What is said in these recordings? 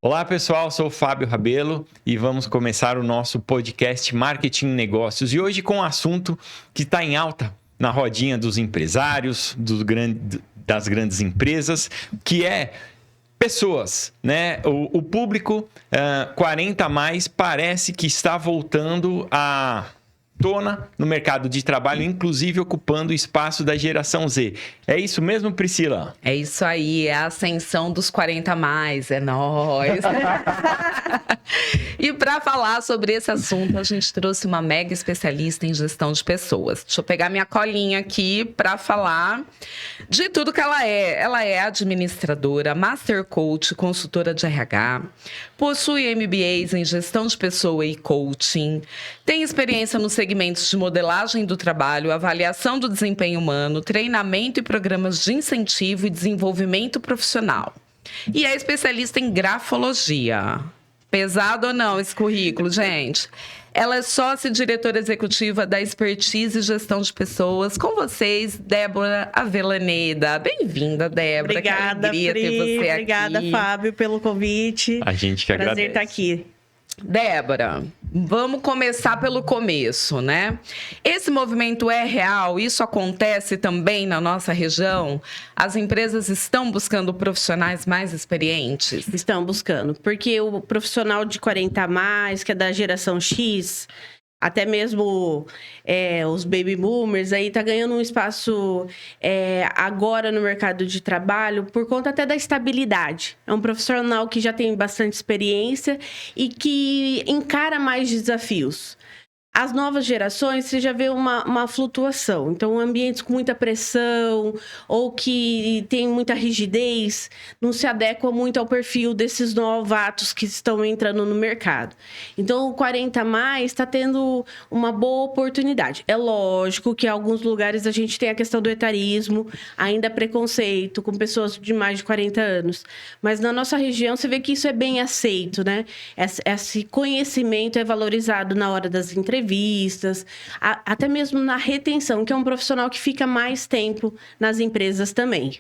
Olá pessoal, sou o Fábio Rabelo e vamos começar o nosso podcast Marketing Negócios. E hoje com um assunto que está em alta na rodinha dos empresários, das grandes empresas, que é pessoas, né? O público 40 a mais parece que está voltando à tona no mercado de trabalho, inclusive ocupando o espaço da geração Z. É isso mesmo, Priscila? É isso aí, é a ascensão dos 40 a mais, é nóis. E para falar sobre esse assunto, a gente trouxe uma mega especialista em gestão de pessoas. Deixa eu pegar minha colinha aqui para falar de tudo que ela é. Ela é administradora, master coach, consultora de RH, possui MBAs em gestão de pessoa e coaching, tem experiência nos segmentos de modelagem do trabalho, avaliação do desempenho humano, treinamento e programas de incentivo e desenvolvimento profissional. E é especialista em grafologia. Pesado ou não esse currículo, gente? Ela é sócia e diretora executiva da Expertise e Gestão de Pessoas. Com vocês, Débora Avellaneda. Bem-vinda, Débora. Obrigada, que alegria Pri. ter você Obrigada, aqui. Fábio, pelo convite. A gente que agradece. Prazer estar aqui. Débora, vamos começar pelo começo, né? Esse movimento é real? Isso acontece também na nossa região? As empresas estão buscando profissionais mais experientes? Estão buscando, porque o profissional de 40 a mais, que é da geração X, até mesmo os baby boomers, aí tá ganhando um espaço agora no mercado de trabalho por conta até da estabilidade. É um profissional que já tem bastante experiência e que encara mais desafios. As novas gerações, você já vê uma flutuação. Então, ambientes com muita pressão ou que tem muita rigidez não se adequam muito ao perfil desses novatos que estão entrando no mercado. Então, o 40 a mais está tendo uma boa oportunidade. É lógico que em alguns lugares a gente tem a questão do etarismo, ainda preconceito com pessoas de mais de 40 anos. Mas na nossa região, você vê que isso é bem aceito, né? Esse conhecimento é valorizado na hora das entrevistas, até mesmo na retenção, que é um profissional que fica mais tempo nas empresas também.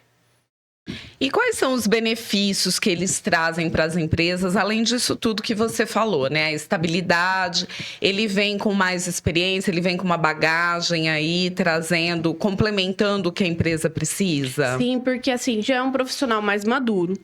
E quais são os benefícios que eles trazem para as empresas, além disso tudo que você falou, né? A estabilidade, ele vem com mais experiência, ele vem com uma bagagem aí, trazendo, complementando o que a empresa precisa? Sim, porque assim, já é um profissional mais maduro,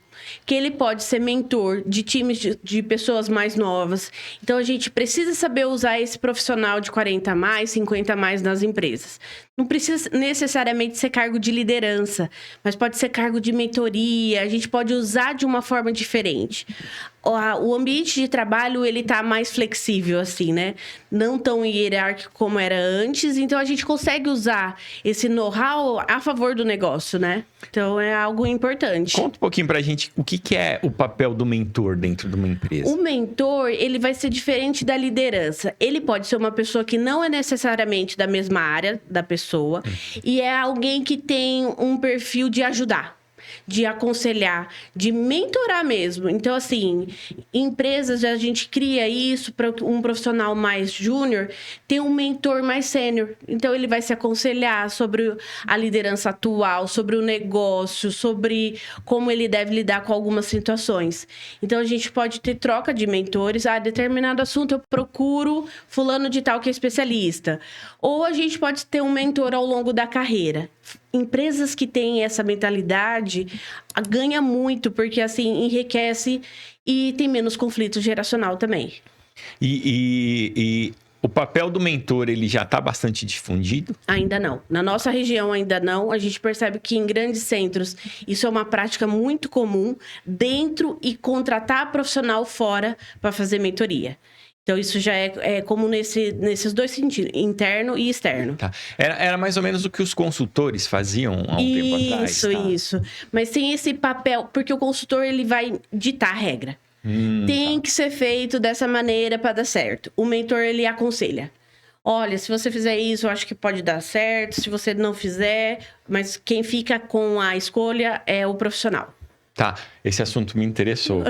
que ele pode ser mentor de times de pessoas mais novas. Então, a gente precisa saber usar esse profissional de 40 a mais, 50 a mais nas empresas. Não precisa necessariamente ser cargo de liderança, mas pode ser cargo de mentoria. A gente pode usar de uma forma diferente. O ambiente de trabalho, ele tá mais flexível, assim, né? Não tão hierárquico como era antes. Então, a gente consegue usar esse know-how a favor do negócio, né? Então, é algo importante. Conta um pouquinho pra gente o que é o papel do mentor dentro de uma empresa. O mentor, ele vai ser diferente da liderança. Ele pode ser uma pessoa que não é necessariamente da mesma área da pessoa. E é alguém que tem um perfil de ajudar, de aconselhar, de mentorar mesmo. Então, assim, em empresas a gente cria isso para um profissional mais júnior ter um mentor mais sênior. Então, ele vai se aconselhar sobre a liderança atual, sobre o negócio, sobre como ele deve lidar com algumas situações. Então, a gente pode ter troca de mentores. A determinado assunto eu procuro fulano de tal que é especialista. Ou a gente pode ter um mentor ao longo da carreira. Empresas que têm essa mentalidade ganha muito, porque assim enriquece e tem menos conflito geracional também. E o papel do mentor, ele já está bastante difundido? Ainda não. Na nossa região ainda não. A gente percebe que em grandes centros isso é uma prática muito comum dentro e contratar profissional fora para fazer mentoria. Então, isso já é comum nesses dois sentidos, interno e externo. Tá. Era mais ou menos o que os consultores faziam há um tempo atrás. Isso. Mas tem esse papel, porque o consultor ele vai ditar a regra. Tem que ser feito dessa maneira para dar certo. O mentor, ele aconselha. Olha, se você fizer isso, eu acho que pode dar certo. Se você não fizer, mas quem fica com a escolha é o profissional. Tá, esse assunto me interessou.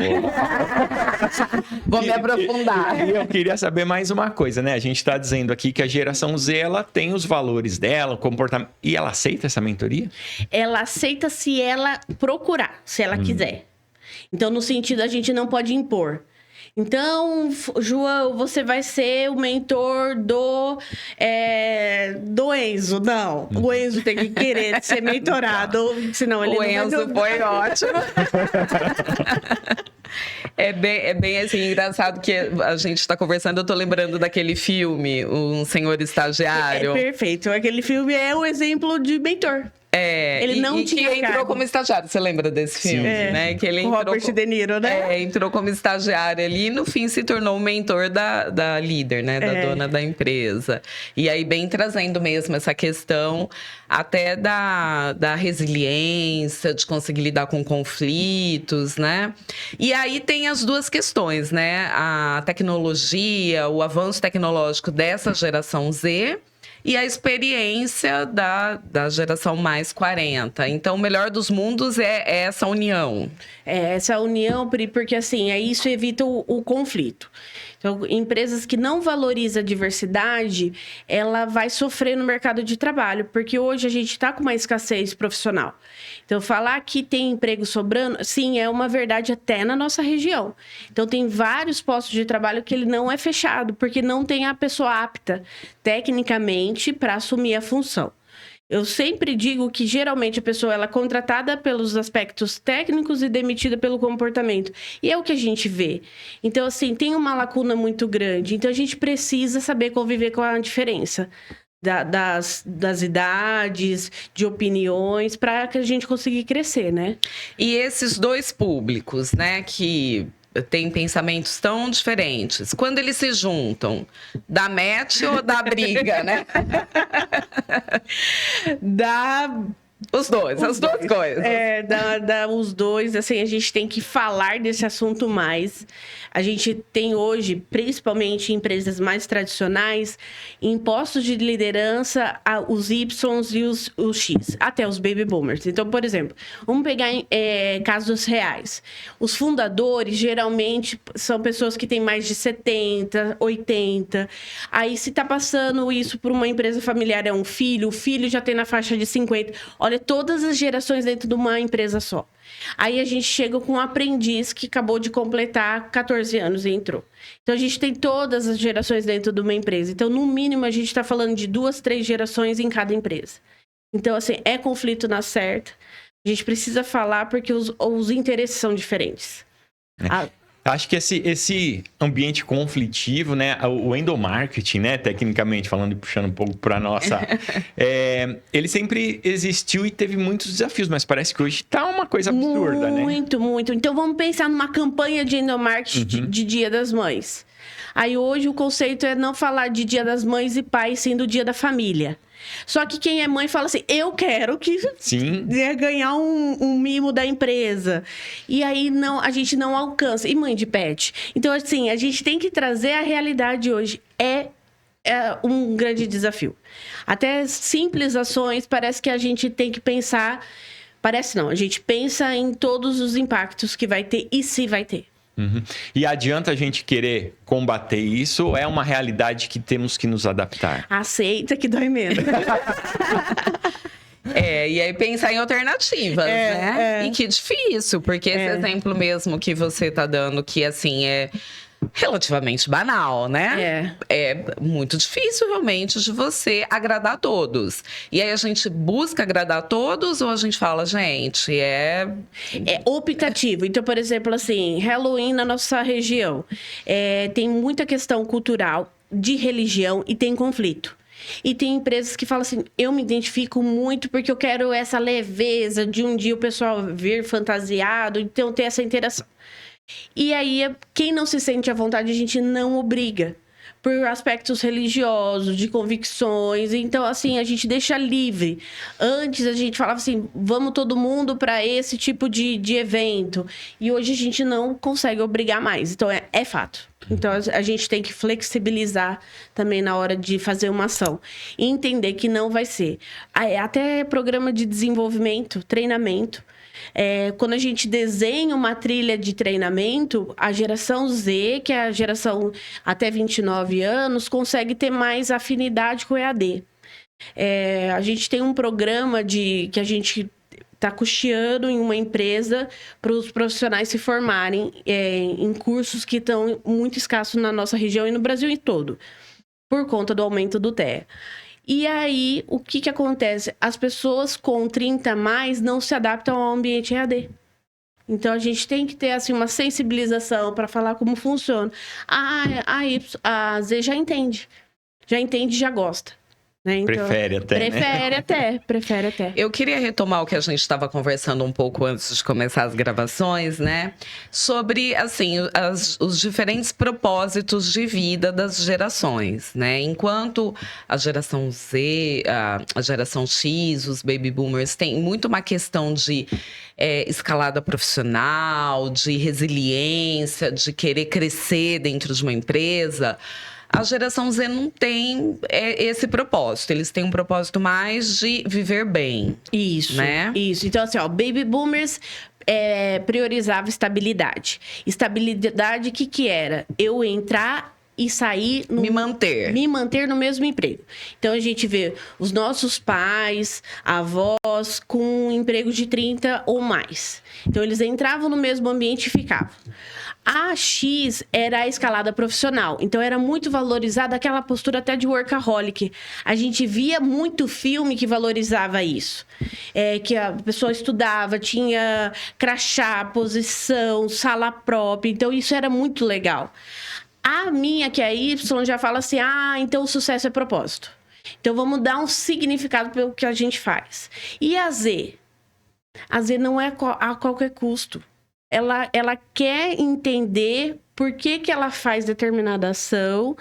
Vou me aprofundar. E eu queria saber mais uma coisa, né? A gente está dizendo aqui que a geração Z, ela tem os valores dela, o comportamento... E ela aceita essa mentoria? Ela aceita se ela procurar, se ela quiser. Então, no sentido, a gente não pode impor. Então, João, você vai ser o mentor do Enzo. Não, o Enzo tem que querer ser mentorado, senão ele não Enzo foi ótimo. É bem assim, engraçado que a gente está conversando, eu tô lembrando daquele filme, Um Senhor Estagiário. É perfeito, aquele filme é um exemplo de mentor. Ele não tinha que entrou como estagiário, você lembra desse filme? Sim. Né? Que ele Com entrou Robert De Niro, né? Entrou como estagiário ali e no fim se tornou o mentor da líder, né? Da dona da empresa. E aí bem trazendo mesmo essa questão até da resiliência, de conseguir lidar com conflitos, né? E aí tem as duas questões, né? A tecnologia, o avanço tecnológico dessa geração Z e a experiência da geração mais 40. Então, o melhor dos mundos é essa união. Essa união, porque assim, isso evita o conflito. Então, empresas que não valorizam a diversidade, ela vai sofrer no mercado de trabalho, porque hoje a gente está com uma escassez profissional. Então, falar que tem emprego sobrando, sim, é uma verdade até na nossa região. Então, tem vários postos de trabalho que ele não é fechado, porque não tem a pessoa apta, tecnicamente, para assumir a função. Eu sempre digo que, geralmente, a pessoa ela é contratada pelos aspectos técnicos e demitida pelo comportamento. E é o que a gente vê. Então, assim, tem uma lacuna muito grande. Então, a gente precisa saber conviver com a diferença das idades, de opiniões, para que a gente consiga crescer, né? E esses dois públicos, né, que têm pensamentos tão diferentes, quando eles se juntam, dá match ou dá briga, né? Os dois, as duas coisas. Os dois, assim, a gente tem que falar desse assunto mais. A gente tem hoje, principalmente em empresas mais tradicionais, em postos de liderança, os Ys e os X, até os baby boomers. Então, por exemplo, vamos pegar casos reais. Os fundadores, geralmente, são pessoas que têm mais de 70, 80. Aí, se está passando isso por uma empresa familiar, é um filho, o filho já tem na faixa de 50. Olha, todas as gerações dentro de uma empresa só. Aí a gente chega com um aprendiz que acabou de completar 14 anos e entrou. Então, a gente tem todas as gerações dentro de uma empresa. Então, no mínimo, a gente está falando de 2, 3 gerações em cada empresa. Então, assim, é conflito na certa. A gente precisa falar porque os interesses são diferentes. Acho que esse ambiente conflitivo, né, o endomarketing, né, tecnicamente falando e puxando um pouco para nossa, ele sempre existiu e teve muitos desafios, mas parece que hoje tá uma coisa absurda, né? Muito, muito. Então vamos pensar numa campanha de endomarketing de Dia das Mães. Aí hoje o conceito é não falar de Dia das Mães e Pais, sim do Dia da Família. Só que quem é mãe fala assim, eu quero que ganhar um mimo da empresa. E aí a gente não alcança. E mãe de pet? Então, assim, a gente tem que trazer a realidade hoje. É um grande desafio. Até simples ações, parece que a gente tem que pensar... Parece não, a gente pensa em todos os impactos que vai ter e se vai ter. E adianta a gente querer combater isso ou é uma realidade que temos que nos adaptar? Aceita que dói menos. E aí pensar em alternativas, né? E que difícil, porque esse exemplo mesmo que você tá dando, que assim, é relativamente banal, né? É muito difícil, realmente, de você agradar a todos. E aí a gente busca agradar a todos ou a gente fala, gente, É optativo. Então, por exemplo, assim, Halloween na nossa região tem muita questão cultural, de religião e tem conflito. E tem empresas que falam assim, eu me identifico muito porque eu quero essa leveza de um dia o pessoal vir fantasiado, então ter essa interação. E aí, quem não se sente à vontade, a gente não obriga. Por aspectos religiosos, de convicções. Então, assim, a gente deixa livre. Antes, a gente falava assim, vamos todo mundo para esse tipo de evento. E hoje, a gente não consegue obrigar mais. Então, é fato. Então, a gente tem que flexibilizar também na hora de fazer uma ação. E entender que não vai ser. Até programa de desenvolvimento, treinamento. Quando a gente desenha uma trilha de treinamento, a geração Z, que é a geração até 29 anos, consegue ter mais afinidade com o EAD. A gente tem um programa que a gente está custeando em uma empresa para os profissionais se formarem em cursos que estão muito escassos na nossa região e no Brasil todo, por conta do aumento do TEA. E aí, o que acontece? As pessoas com 30 a mais não se adaptam ao ambiente EAD. Então, a gente tem que ter assim, uma sensibilização para falar como funciona. A Z já entende, já gosta. Né? Então, prefere até. Eu queria retomar o que a gente estava conversando um pouco antes de começar as gravações, né? Sobre, assim, os diferentes propósitos de vida das gerações, né? Enquanto a geração Z, a geração X, os baby boomers, tem muito uma questão de escalada profissional, de resiliência, de querer crescer dentro de uma empresa. A geração Z não tem esse propósito. Eles têm um propósito mais de viver bem. Isso, né? Isso. Então, assim, baby boomers priorizava estabilidade. Estabilidade, o que era? Eu entrar e sair... Me manter no mesmo emprego. Então, a gente vê os nossos pais, avós, com um emprego de 30 ou mais. Então, eles entravam no mesmo ambiente e ficavam. A X era a escalada profissional. Então, era muito valorizada aquela postura até de workaholic. A gente via muito filme que valorizava isso. Que a pessoa estudava, tinha crachá, posição, sala própria. Então, isso era muito legal. A minha, que é a Y, já fala assim, então o sucesso é propósito. Então, vamos dar um significado pelo que a gente faz. E a Z? A Z não é a qualquer custo. Ela quer entender por que ela faz determinada ação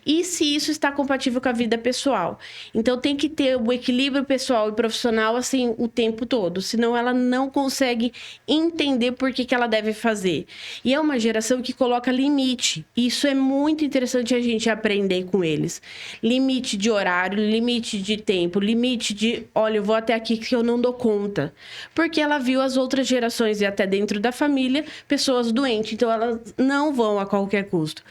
e se isso está compatível com a vida pessoal. Então, tem que ter o equilíbrio pessoal e profissional, assim, o tempo todo. Senão, ela não consegue entender por que ela deve fazer. E é uma geração que coloca limite. Isso é muito interessante a gente aprender com eles. Limite de horário, limite de tempo, limite de... Olha, eu vou até aqui que eu não dou conta. Porque ela viu as outras gerações e até dentro da família, pessoas doentes. Então, elas não vão a qualquer custo.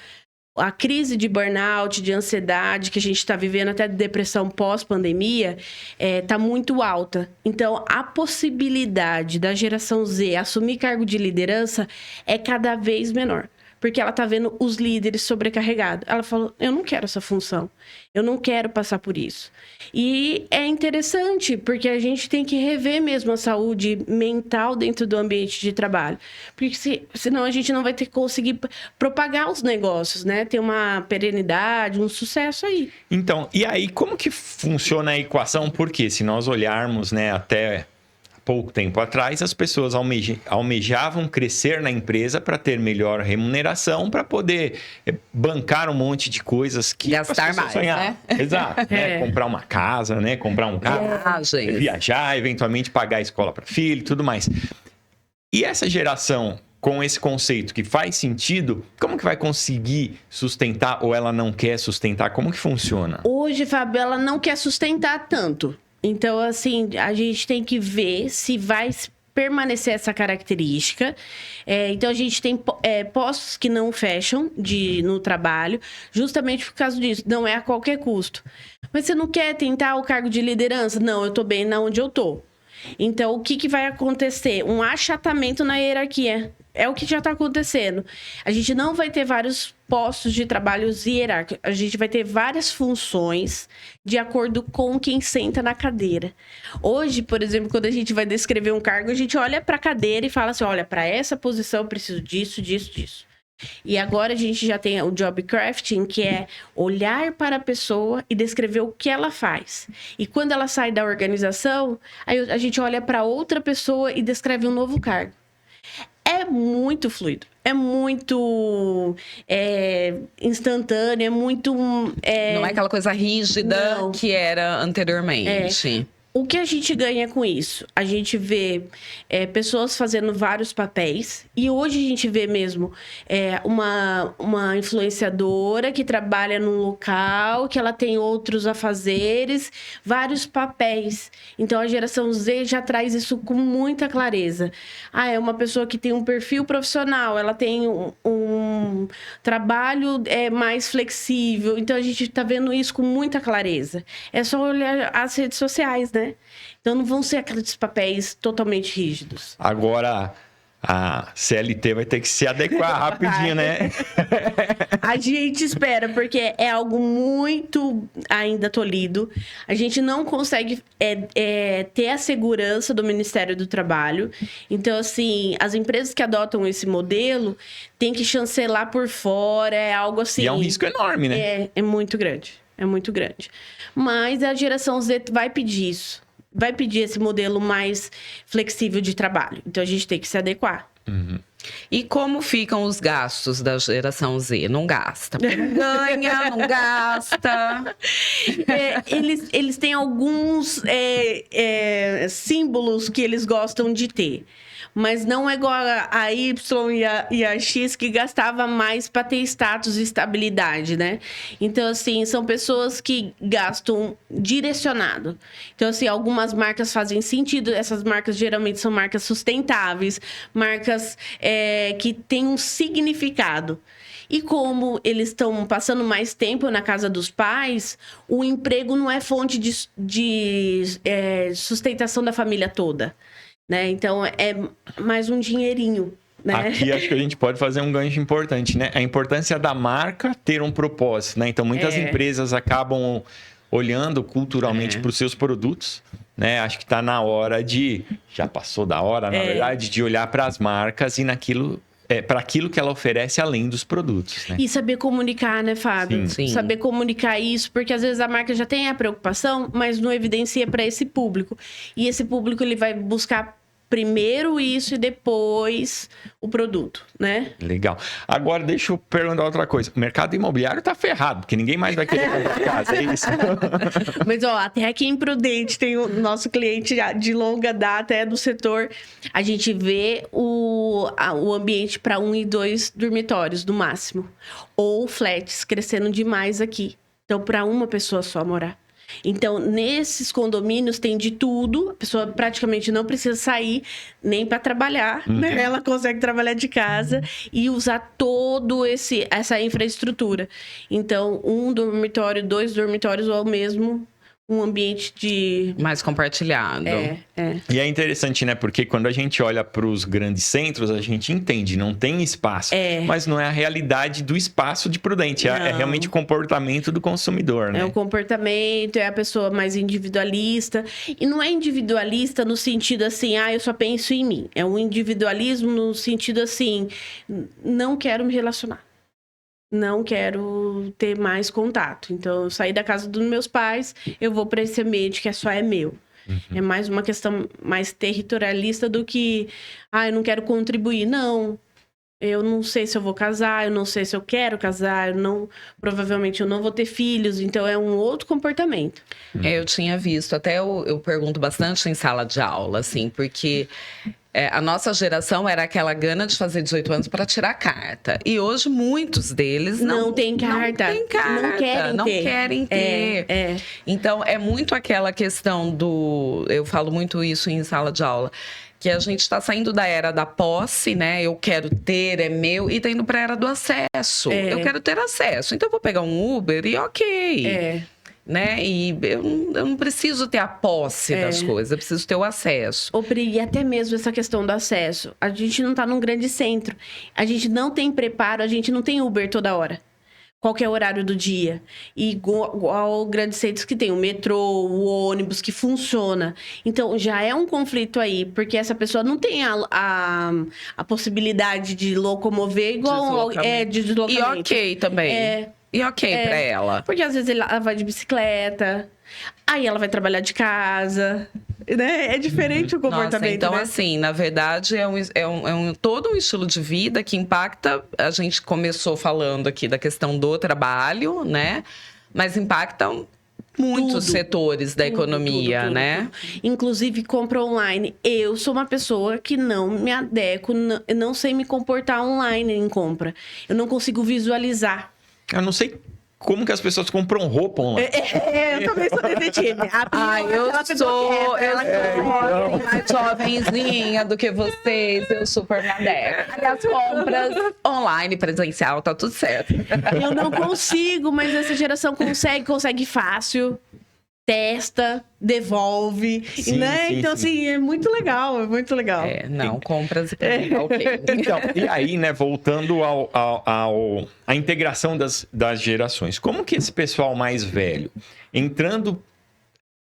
A crise de burnout, de ansiedade que a gente está vivendo, até de depressão pós-pandemia, está muito alta. Então, a possibilidade da geração Z assumir cargo de liderança é cada vez menor. Porque ela está vendo os líderes sobrecarregados. Ela falou, eu não quero essa função. Eu não quero passar por isso. E é interessante, porque a gente tem que rever mesmo a saúde mental dentro do ambiente de trabalho. Porque senão a gente não vai conseguir propagar os negócios, né? Ter uma perenidade, um sucesso aí. Então, e aí, como que funciona a equação? Porque se nós olharmos, né, até pouco tempo atrás, as pessoas almejavam crescer na empresa para ter melhor remuneração, para poder bancar um monte de coisas que gastar mais, sonhavam. Né? Exato, né? Comprar uma casa, né? Comprar um carro, viajar, eventualmente pagar a escola para filho, tudo mais. E essa geração, com esse conceito que faz sentido, como que vai conseguir sustentar ou ela não quer sustentar? Como que funciona? Hoje, Fábio, ela não quer sustentar tanto. Então, assim, a gente tem que ver se vai permanecer essa característica. Então, a gente tem postos que não fecham no trabalho, justamente por causa disso. Não é a qualquer custo. Mas você não quer tentar o cargo de liderança? Não, eu tô bem na onde eu tô. Então, o que vai acontecer? Um achatamento na hierarquia. É o que já está acontecendo. A gente não vai ter vários postos de trabalhos hierárquicos. A gente vai ter várias funções de acordo com quem senta na cadeira. Hoje, por exemplo, quando a gente vai descrever um cargo, a gente olha para a cadeira e fala assim, olha, para essa posição eu preciso disso, disso, disso. E agora a gente já tem o job crafting, que é olhar para a pessoa e descrever o que ela faz. E quando ela sai da organização, aí a gente olha para outra pessoa e descreve um novo cargo. É muito fluido, é muito instantâneo, é muito... Não é aquela coisa rígida que era anteriormente. O que a gente ganha com isso? A gente vê pessoas fazendo vários papéis. E hoje a gente vê mesmo uma influenciadora que trabalha num local, que ela tem outros afazeres, vários papéis. Então, a geração Z já traz isso com muita clareza. É uma pessoa que tem um perfil profissional, ela tem um trabalho mais flexível. Então, a gente está vendo isso com muita clareza. É só olhar as redes sociais, né? né? Então não vão ser aqueles papéis totalmente rígidos. Agora, a CLT vai ter que se adequar rapidinho, né? A gente espera, porque é algo muito ainda tolhido. A gente não consegue ter a segurança do Ministério do Trabalho. Então, assim, as empresas que adotam esse modelo têm que chancelar por fora, é algo assim... E é um risco enorme, né? É muito grande, é muito grande. Mas a geração Z vai pedir isso. Vai pedir esse modelo mais flexível de trabalho. Então, a gente tem que se adequar. E como ficam os gastos da geração Z? Não gasta. Não ganha, não gasta. Eles têm alguns símbolos que eles gostam de ter. Mas não é igual a Y e a X que gastava mais para ter status e estabilidade, né? Então, assim, são pessoas que gastam direcionado. Então, assim, algumas marcas fazem sentido. Essas marcas geralmente são marcas sustentáveis, marcas que têm um significado. E como eles estão passando mais tempo na casa dos pais, o emprego não é fonte de sustentação da família toda. Né? Então, é mais um dinheirinho. Né? Aqui acho que a gente pode fazer um gancho importante, né? A importância da marca ter um propósito, né? Então, muitas empresas acabam olhando culturalmente para os seus produtos, né? Acho que está na hora já passou da hora, na verdade, de olhar para as marcas e para aquilo que ela oferece além dos produtos, né? E saber comunicar, né, Fábio? Sim. Saber comunicar isso, porque às vezes a marca já tem a preocupação, mas não evidencia para esse público. E esse público, ele vai buscar primeiro isso e depois o produto, né? Legal. Agora, deixa eu perguntar outra coisa. O mercado imobiliário tá ferrado, porque ninguém mais vai querer comprar casa, é isso? Mas, ó, até aqui em Prudente tem o nosso cliente de longa data, é do setor. A gente vê o ambiente para 1 e 2 dormitórios, no máximo. Ou flats, crescendo demais aqui. Então, para uma pessoa só morar. Então, nesses condomínios tem de tudo. A pessoa praticamente não precisa sair nem para trabalhar, né? Ela consegue trabalhar de casa e usar todo essa infraestrutura. Então, 1 dormitório, 2 dormitórios ou mesmo um ambiente de... Mais compartilhado. E é interessante, né? Porque quando a gente olha para os grandes centros, a gente entende, não tem espaço. Mas não é a realidade do espaço de Prudente. É realmente o comportamento do consumidor, né? É o comportamento, é a pessoa mais individualista. E não é individualista no sentido assim, eu só penso em mim. É um individualismo no sentido assim, não quero me relacionar. Não quero ter mais contato. Então, eu saí da casa dos meus pais, eu vou para esse ambiente que só é meu. É mais uma questão mais territorialista do que, eu não quero contribuir. Não, eu não sei se eu vou casar, eu não sei se eu quero casar, provavelmente eu não vou ter filhos, então é um outro comportamento. Eu tinha visto, até eu pergunto bastante em sala de aula, assim, porque... a nossa geração era aquela gana de fazer 18 anos para tirar carta. E hoje, muitos deles não têm carta. Não têm carta. Não querem ter. Então, é muito aquela questão do... Eu falo muito isso em sala de aula. Que a gente está saindo da era da posse, né? Eu quero ter, é meu. E tá indo para a era do acesso. Eu quero ter acesso. Então, eu vou pegar um Uber e ok. Né? E eu não preciso ter a posse das coisas, eu preciso ter o acesso. E até mesmo essa questão do acesso. A gente não tá num grande centro. A gente não tem preparo, a gente não tem Uber toda hora. Qualquer horário do dia. E igual grandes centros que tem o metrô, o ônibus, que funciona. Então, já é um conflito aí, porque essa pessoa não tem a possibilidade de locomover igual de deslocamento. E ok também. E ok pra ela. Porque às vezes ela vai de bicicleta, aí ela vai trabalhar de casa, né? É diferente o comportamento. Nossa, então, né? assim, na verdade, todo um estilo de vida que impacta. A gente começou falando aqui da questão do trabalho, né? Mas impacta muitos setores da economia, tudo. Né? Inclusive compra online. Eu sou uma pessoa que não me adequo, não sei me comportar online em compra. Eu não consigo visualizar. Eu não sei como que as pessoas compram roupa online. Eu também sou detetive. Eu sou mais jovenzinha do que vocês. Eu super me adequo. E as compras online, presencial, tá tudo certo. Eu não consigo, mas essa geração consegue fácil. testa, devolve, Sim, né? sim, Então, sim. assim, é muito legal, é muito legal. Compras e presentes, ok. Então, e aí, né, voltando à integração das gerações, como que esse pessoal mais velho, entrando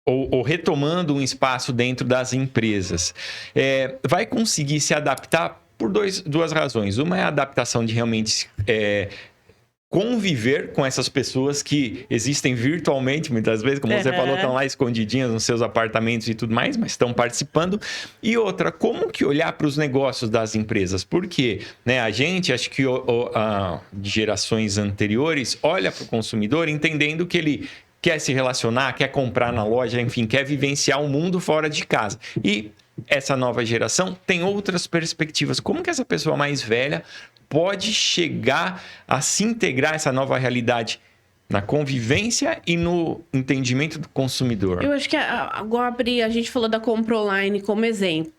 ou retomando um espaço dentro das empresas, vai conseguir se adaptar por duas razões. Uma é a adaptação de realmente conviver com essas pessoas que existem virtualmente, muitas vezes, como você falou, estão lá escondidinhas nos seus apartamentos e tudo mais, mas estão participando. E outra, como que olhar para os negócios das empresas? Porque, né, a gente, acho que de gerações anteriores, olha para o consumidor entendendo que ele quer se relacionar, quer comprar na loja, enfim, quer vivenciar o mundo fora de casa. E essa nova geração tem outras perspectivas. Como que essa pessoa mais velha pode chegar a se integrar essa nova realidade na convivência e no entendimento do consumidor? Eu acho que agora a gente falou da compra online como exemplo.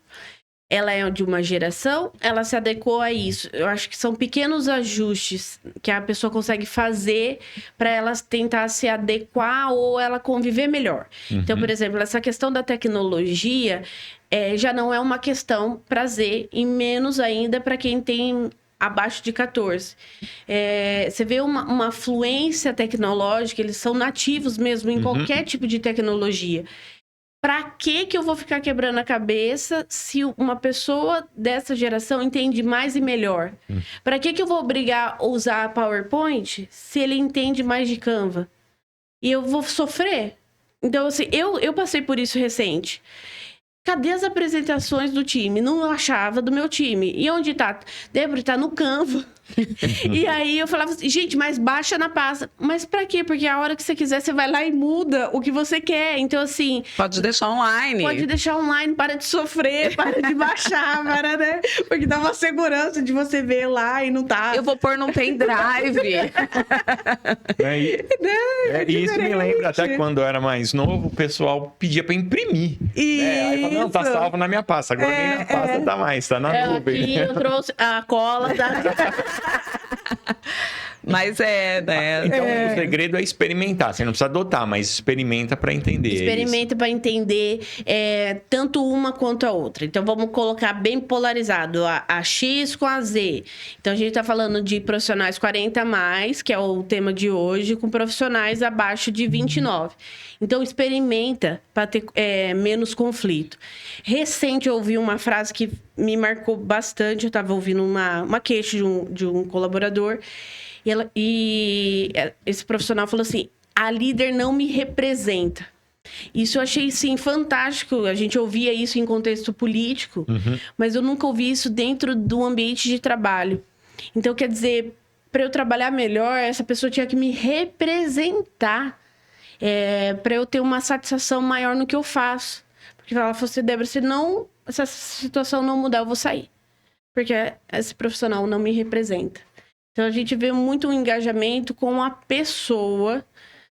Ela é de uma geração, ela se adequou a isso. Eu acho que são pequenos ajustes que a pessoa consegue fazer para ela tentar se adequar ou ela conviver melhor. Então, por exemplo, essa questão da tecnologia já não é uma questão prazer, e menos ainda para quem tem abaixo de 14. Você vê uma fluência tecnológica, eles são nativos mesmo em qualquer tipo de tecnologia. Para que eu vou ficar quebrando a cabeça se uma pessoa dessa geração entende mais e melhor? Para que eu vou obrigar a usar PowerPoint se ele entende mais de Canva? E eu vou sofrer? Então, assim, eu passei por isso recente. Cadê as apresentações do time? Não achava do meu time. E onde tá? Débora, tá no Canva. E aí eu falava assim, gente, mas baixa na pasta. Mas pra quê? Porque a hora que você quiser, você vai lá e muda o que você quer. Então, assim... Pode deixar online. Pode deixar online, para de sofrer, para de baixar, né? Porque dá uma segurança de você ver lá e não tá... Eu vou pôr num pendrive. E isso me lembra até quando eu era mais novo, o pessoal pedia para imprimir. Aí falava, não, tá salvo na minha pasta. Agora nem na pasta tá mais, tá na nuvem. Aqui eu trouxe a cola da... Mas né? Então, o segredo é experimentar. Você não precisa adotar, mas experimenta para entender. Experimenta para entender tanto uma quanto a outra. Então, vamos colocar bem polarizado a X com a Z. Então, a gente está falando de profissionais 40 a mais, que é o tema de hoje, com profissionais abaixo de 29. Então, experimenta para ter menos conflito. Recente, eu ouvi uma frase que me marcou bastante. Eu estava ouvindo uma queixa de um colaborador. E esse profissional falou assim, a líder não me representa. Isso eu achei, sim, fantástico. A gente ouvia isso em contexto político, mas eu nunca ouvi isso dentro do ambiente de trabalho. Então, quer dizer, para eu trabalhar melhor, essa pessoa tinha que me representar para eu ter uma satisfação maior no que eu faço. Porque ela falou assim, Débora, se essa situação não mudar, eu vou sair. Porque esse profissional não me representa. Então, a gente vê muito um engajamento com a pessoa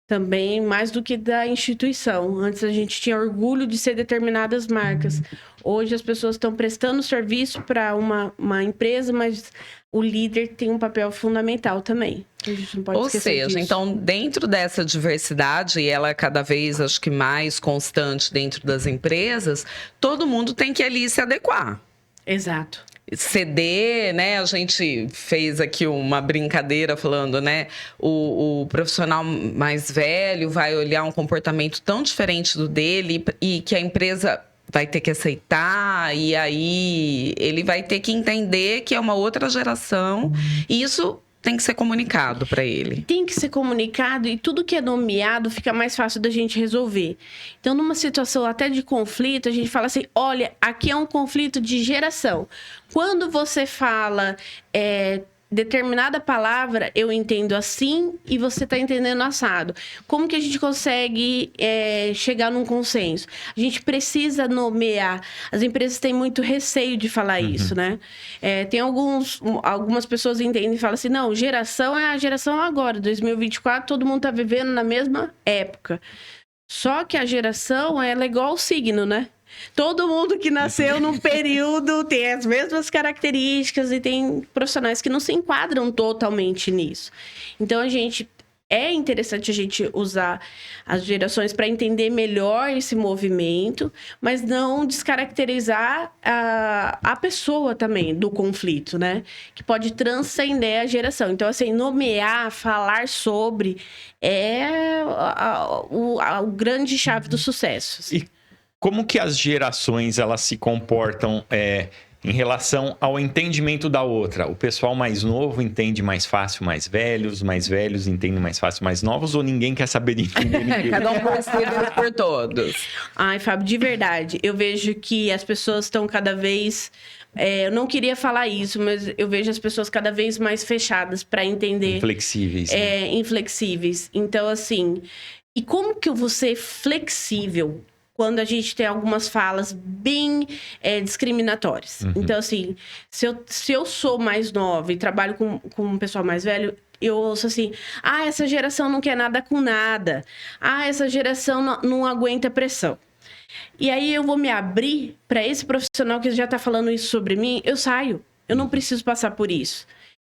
também, mais do que da instituição. Antes, a gente tinha orgulho de ser determinadas marcas. Hoje, as pessoas estão prestando serviço para uma empresa, mas o líder tem um papel fundamental também. A gente não pode esquecer disso. Então, dentro dessa diversidade, e ela é cada vez, acho que mais constante dentro das empresas, todo mundo tem que ali se adequar. Exato. Ceder, né? A gente fez aqui uma brincadeira falando, né? O profissional mais velho vai olhar um comportamento tão diferente do dele e que a empresa vai ter que aceitar, e aí ele vai ter que entender que é uma outra geração. E isso tem que ser comunicado para ele. Tem que ser comunicado, e tudo que é nomeado fica mais fácil da gente resolver. Então, numa situação até de conflito, a gente fala assim, olha, aqui é um conflito de geração. Quando você fala determinada palavra, eu entendo assim e você está entendendo assado. Como que a gente consegue chegar num consenso? A gente precisa nomear. As empresas têm muito receio de falar isso, né? Tem algumas pessoas entendem e falam assim, não, geração é a geração agora, 2024, todo mundo está vivendo na mesma época. Só que a geração, ela é igual ao signo, né? Todo mundo que nasceu num período tem as mesmas características e tem profissionais que não se enquadram totalmente nisso. Então, a gente é interessante a gente usar as gerações para entender melhor esse movimento, mas não descaracterizar a pessoa também do conflito, né? Que pode transcender a geração. Então, assim, nomear, falar sobre é o grande chave do sucesso. E como que as gerações elas se comportam em relação ao entendimento da outra? O pessoal mais novo entende mais fácil mais velhos entendem mais fácil mais novos, ou ninguém quer saber de entender ninguém? Cada um por si, Deus por todos. Ai, Fábio, de verdade, eu vejo que as pessoas estão cada vez... eu não queria falar isso, mas eu vejo as pessoas cada vez mais fechadas para entender. Inflexíveis. Né? Inflexíveis. Então, assim... E como que eu vou ser flexível quando a gente tem algumas falas bem discriminatórias? Uhum. Então, assim, se eu sou mais nova e trabalho com um pessoal mais velho, eu ouço assim, essa geração não quer nada com nada. Essa geração não aguenta pressão. E aí eu vou me abrir para esse profissional que já está falando isso sobre mim, eu saio. Eu não preciso passar por isso.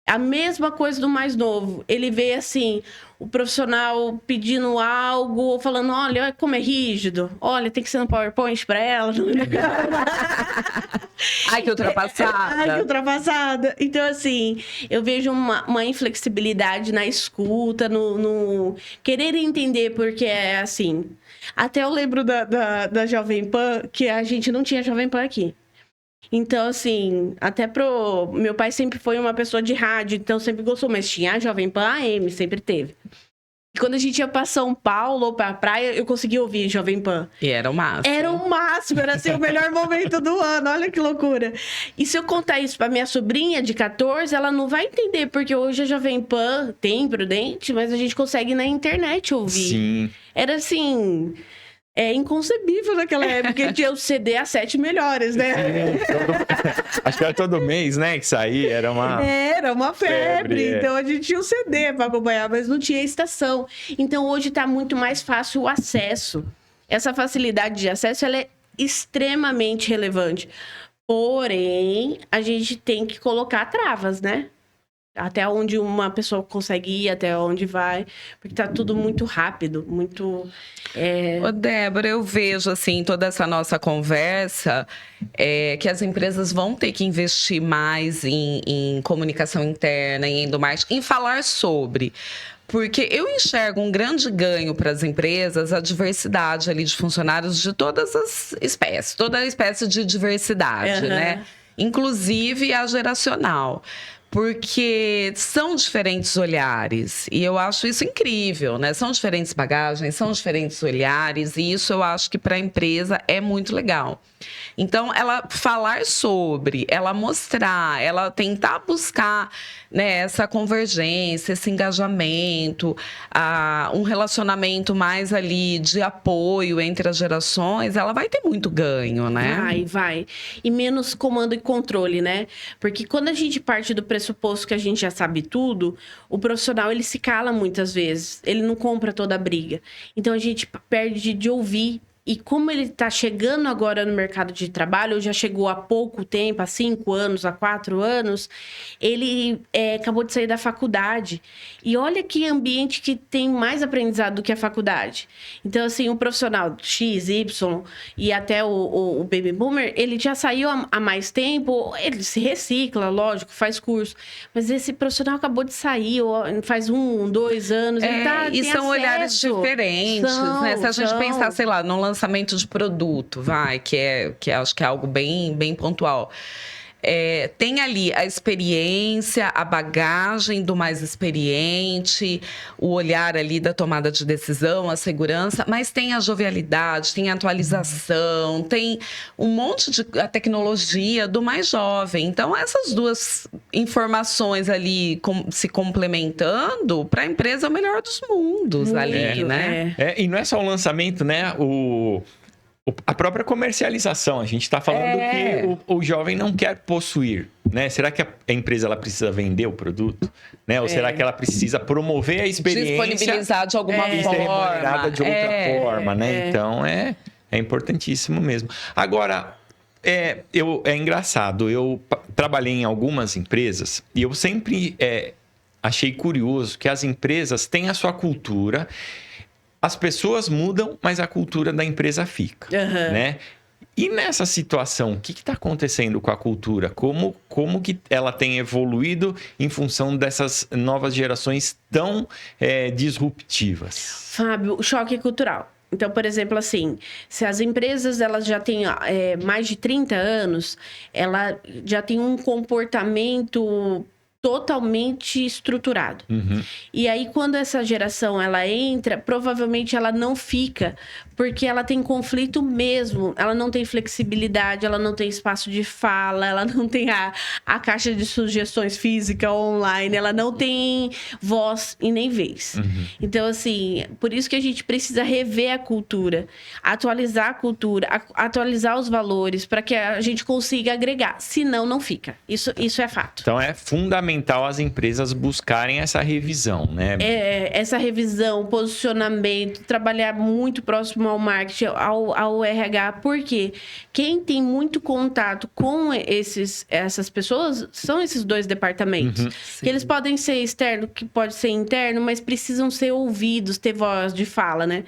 A mesma coisa do mais novo. Ele vê assim, o profissional pedindo algo, falando, olha como é rígido. Olha, tem que ser no PowerPoint para ela. Ai, que ultrapassada. Ai, que ultrapassada. Então, assim, eu vejo uma inflexibilidade na escuta, no querer entender, porque é assim. Até eu lembro da Jovem Pan, que a gente não tinha Jovem Pan aqui. Então, assim, até meu pai sempre foi uma pessoa de rádio, então sempre gostou, mas tinha a Jovem Pan AM, sempre teve. E quando a gente ia pra São Paulo ou pra praia, eu conseguia ouvir Jovem Pan. E era o máximo. Era o máximo, era assim, o melhor momento do ano, olha que loucura. E se eu contar isso pra minha sobrinha de 14, ela não vai entender, porque hoje a Jovem Pan tem Prudente, mas a gente consegue na internet ouvir. Sim. Era assim... inconcebível naquela época, tinha o CD a 7 melhores, né? Acho que era todo mês, né, que saía, era uma febre. Então a gente tinha o CD para acompanhar, mas não tinha estação. Então hoje tá muito mais fácil o acesso. Essa facilidade de acesso, ela é extremamente relevante. Porém, a gente tem que colocar travas, né? Até onde uma pessoa consegue ir, até onde vai, porque tá tudo muito rápido, muito... Ô, Débora, eu vejo, assim, toda essa nossa conversa, que as empresas vão ter que investir mais em comunicação interna, em endomarketing, em falar sobre... Porque eu enxergo um grande ganho para as empresas a diversidade ali de funcionários de todas as espécies, toda a espécie de diversidade, né? Inclusive a geracional. Porque são diferentes olhares, e eu acho isso incrível, né? São diferentes bagagens, são diferentes olhares, e isso eu acho que para a empresa é muito legal. Então, ela falar sobre, ela mostrar, ela tentar buscar, né, essa convergência, esse engajamento, um relacionamento mais ali de apoio entre as gerações, ela vai ter muito ganho, né? Vai. E menos comando e controle, né? Porque quando a gente parte do pressuposto que a gente já sabe tudo, o profissional, ele se cala muitas vezes. Ele não compra toda a briga. Então, a gente perde de ouvir. E como ele está chegando agora no mercado de trabalho, ou já chegou há pouco tempo, há 5 anos, há 4 anos, ele acabou de sair da faculdade. E olha que ambiente que tem mais aprendizado do que a faculdade. Então, assim, um profissional X, Y e até o Baby Boomer, ele já saiu há mais tempo, ele se recicla, lógico, faz curso. Mas esse profissional acabou de sair, faz 1, 2 anos. E são olhares diferentes, né? Se a gente pensar, sei lá, no lançamento de produto, que acho que é algo bem, bem pontual. Tem ali a experiência, a bagagem do mais experiente, o olhar ali da tomada de decisão, a segurança, mas tem a jovialidade, tem a atualização, tem um monte de a tecnologia do mais jovem. Então, essas duas informações ali se complementando, para a empresa é o melhor dos mundos ali, né? E não é só o lançamento, né? A própria comercialização, a gente está falando que o jovem não quer possuir, né? Será que a empresa ela precisa vender o produto, né? Ou será que ela precisa promover a experiência, disponibilizar de alguma forma, e ser remunerada de outra forma, né? Então é importantíssimo mesmo. Agora é engraçado. Eu trabalhei em algumas empresas e eu sempre achei curioso que as empresas têm a sua cultura, as pessoas mudam, mas a cultura da empresa fica, né? E nessa situação, o que está acontecendo com a cultura? Como que ela tem evoluído em função dessas novas gerações tão disruptivas? Fábio, o choque cultural. Então, por exemplo, assim, se as empresas elas já têm mais de 30 anos, ela já tem um comportamento totalmente estruturado. E aí, quando essa geração ela entra, provavelmente ela não fica, porque ela tem conflito mesmo. Ela não tem flexibilidade, ela não tem espaço de fala, ela não tem a caixa de sugestões física online, ela não tem voz e nem vez. Então, assim, por isso que a gente precisa rever a cultura, atualizar a cultura, atualizar os valores, para que a gente consiga agregar. Senão, não fica. Isso é fato. Então, é fundamental as empresas buscarem essa revisão, né? Essa revisão, posicionamento, trabalhar muito próximo ao marketing, ao RH, porque quem tem muito contato com essas pessoas são esses dois departamentos. Que eles podem ser externo, que pode ser interno, mas precisam ser ouvidos, ter voz de fala, né?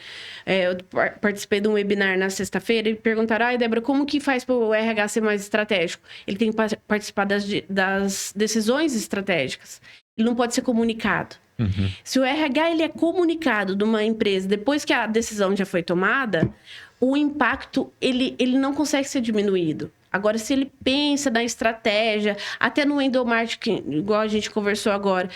Eu participei de um webinar na sexta-feira e perguntaram, Débora, como que faz para o RH ser mais estratégico? Ele tem que participar das decisões estratégicas. Ele não pode ser comunicado. Se o RH ele é comunicado de uma empresa depois que a decisão já foi tomada, o impacto ele não consegue ser diminuído. Agora, se ele pensa na estratégia, até no endomarketing, igual a gente conversou agora,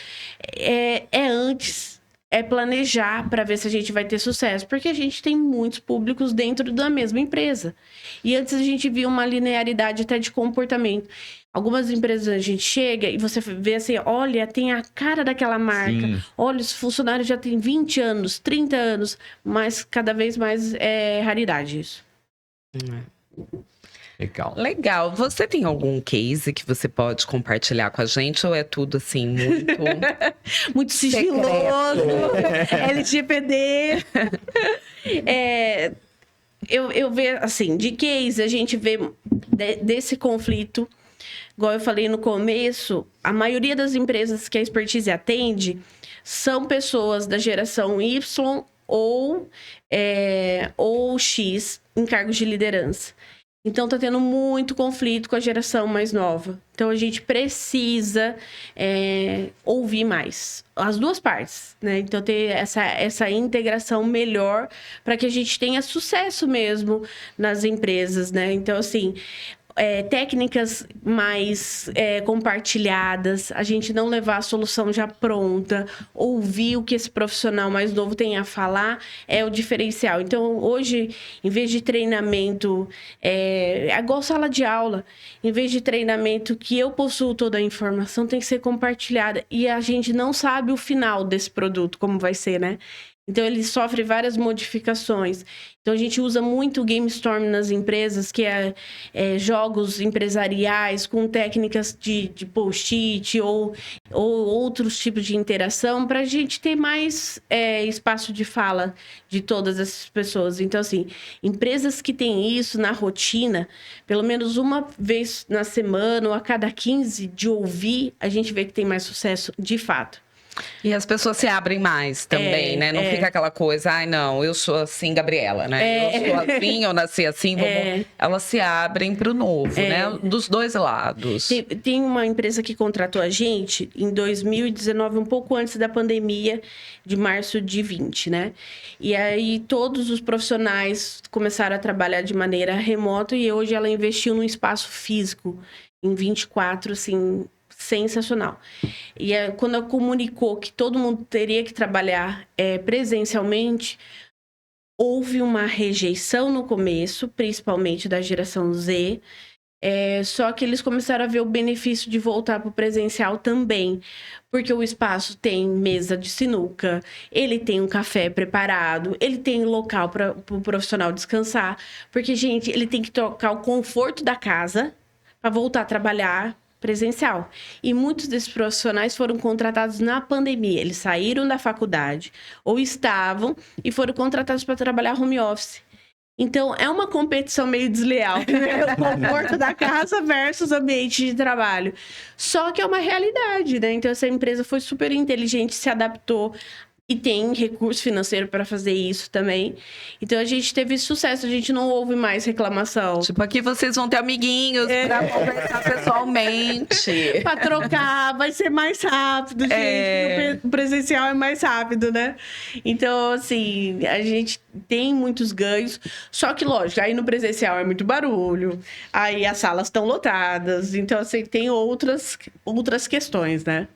antes, é planejar para ver se a gente vai ter sucesso, porque a gente tem muitos públicos dentro da mesma empresa. E antes a gente via uma linearidade até de comportamento. Algumas empresas a gente chega e você vê assim, olha, tem a cara daquela marca. Sim. Olha, os funcionários já têm 20 anos, 30 anos, mas cada vez mais é raridade isso. Legal. Você tem algum case que você pode compartilhar com a gente ou é tudo assim muito muito sigiloso, LGPD? Eu vejo assim, de case a gente vê desse conflito. Igual eu falei no começo, a maioria das empresas que a Expertise atende são pessoas da geração Y ou X em cargos de liderança. Então, está tendo muito conflito com a geração mais nova. Então, a gente precisa ouvir mais. As duas partes, né? Então, ter essa integração melhor para que a gente tenha sucesso mesmo nas empresas, né? Então, assim... técnicas mais compartilhadas, a gente não levar a solução já pronta, ouvir o que esse profissional mais novo tem a falar é o diferencial. Então, hoje, em vez de treinamento, é igual sala de aula, em vez de treinamento que eu possuo toda a informação, tem que ser compartilhada. E a gente não sabe o final desse produto, como vai ser, né? Então, ele sofre várias modificações. Então, a gente usa muito o Game Storm nas empresas, que é jogos empresariais com técnicas de post-it ou outros tipos de interação para a gente ter mais espaço de fala de todas essas pessoas. Então, assim, empresas que têm isso na rotina, pelo menos uma vez na semana ou a cada 15 de ouvir, a gente vê que tem mais sucesso de fato. E as pessoas se abrem mais também, né? Não fica aquela coisa, ai, não, eu sou assim, Gabriela, né? Eu sou assim, eu nasci assim, vamos... Elas se abrem para o novo, né? Dos dois lados. Tem uma empresa que contratou a gente em 2019, um pouco antes da pandemia, de março de 20, né? E aí, todos os profissionais começaram a trabalhar de maneira remota e hoje ela investiu num espaço físico, em 24, assim... sensacional. E quando ela comunicou que todo mundo teria que trabalhar presencialmente, houve uma rejeição no começo, principalmente da geração Z, só que eles começaram a ver o benefício de voltar para o presencial também, porque o espaço tem mesa de sinuca, ele tem um café preparado, ele tem local para o profissional descansar, porque, gente, ele tem que trocar o conforto da casa para voltar a trabalhar presencial. E muitos desses profissionais foram contratados na pandemia. Eles saíram da faculdade ou estavam e foram contratados para trabalhar home office. Então, é uma competição meio desleal, né? O conforto da casa versus ambiente de trabalho. Só que é uma realidade, né? Então, essa empresa foi super inteligente, se adaptou e tem recurso financeiro para fazer isso também. Então, a gente teve sucesso, a gente não ouve mais reclamação. Tipo, aqui vocês vão ter amiguinhos pra conversar pessoalmente. Pra trocar, vai ser mais rápido, gente. O presencial é mais rápido, né? Então, assim, a gente tem muitos ganhos. Só que, lógico, aí no presencial é muito barulho. Aí as salas estão lotadas. Então, assim, tem outras questões, né?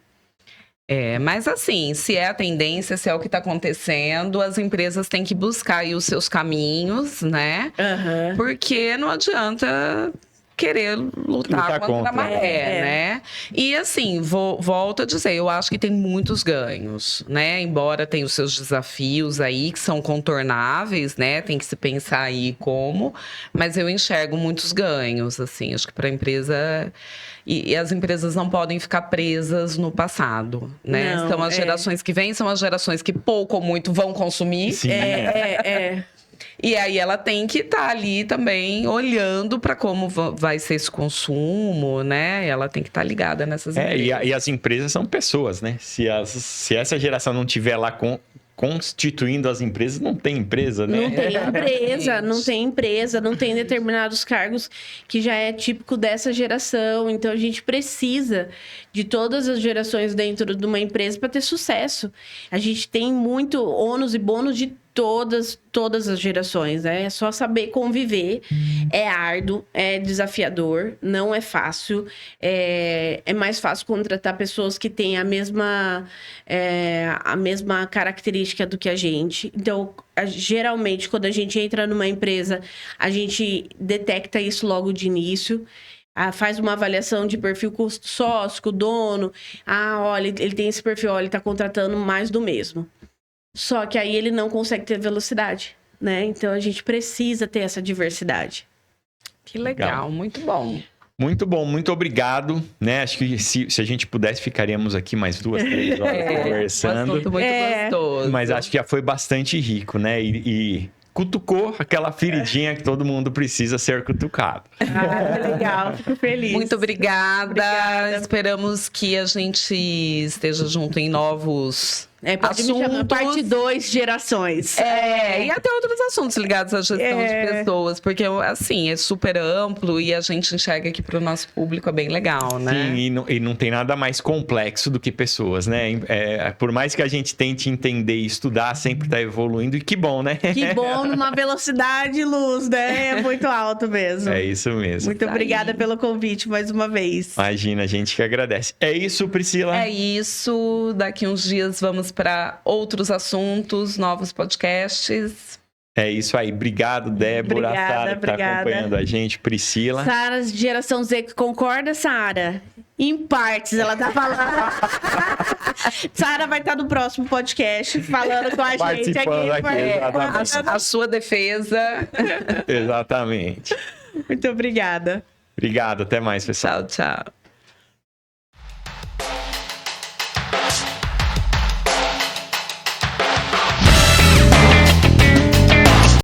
Mas assim, se é a tendência, se é o que está acontecendo, as empresas têm que buscar aí os seus caminhos, né? Uhum. Porque não adianta querer lutar contra a maré, né? E assim, volto a dizer, eu acho que tem muitos ganhos, né? Embora tenha os seus desafios aí, que são contornáveis, né? Tem que se pensar aí como, mas eu enxergo muitos ganhos, assim, acho que para a empresa... E as empresas não podem ficar presas no passado, né? Não, então, as gerações que vêm são as gerações que pouco ou muito vão consumir. Sim. E aí ela tem que estar ali também olhando para como vai ser esse consumo, né? Ela tem que estar ligada nessas empresas. E as empresas são pessoas, né? Se essa geração não tiver lá constituindo as empresas, não tem empresa, né? Não tem empresa, não tem determinados cargos que já é típico dessa geração. Então, a gente precisa de todas as gerações dentro de uma empresa para ter sucesso. A gente tem muito ônus e bônus de todas as gerações, né? É só saber conviver. É árduo, é desafiador, não é fácil. É mais fácil contratar pessoas que têm a mesma característica do que a gente. Então, geralmente, quando a gente entra numa empresa, a gente detecta isso logo de início. Faz uma avaliação de perfil com o sócio, com o dono. Olha, ele tem esse perfil, ele está contratando mais do mesmo. Só que aí ele não consegue ter velocidade, né? Então, a gente precisa ter essa diversidade. Que legal, muito bom. Muito bom, muito obrigado, né? Acho que se a gente pudesse, ficaríamos aqui mais 2, 3 horas conversando. Muito gostoso. Mas acho que já foi bastante rico, né? E cutucou aquela feridinha que todo mundo precisa ser cutucado. Que legal, fico feliz. Muito obrigada. Esperamos que a gente esteja junto em novos pode me chamar parte 2, gerações. E até outros assuntos ligados à gestão de pessoas, porque, assim, é super amplo e a gente enxerga que para o nosso público é bem legal, né? Sim, e não tem nada mais complexo do que pessoas, né? Por mais que a gente tente entender e estudar, sempre está evoluindo, e que bom, né? Que bom, numa velocidade luz, né? É muito alto mesmo. É isso mesmo. Muito obrigada pelo convite mais uma vez. Imagina, a gente que agradece. É isso, Priscila? É isso. Daqui uns dias vamos para outros assuntos, novos podcasts. É isso aí. Obrigado, Débora, Sara, que está acompanhando a gente, Priscila. Sara, geração Z, concorda, Sara? Em partes, ela tá falando. Sara vai estar no próximo podcast falando com a gente aqui. A sua defesa. Exatamente. Muito obrigada. Obrigado, até mais, pessoal. Tchau, tchau.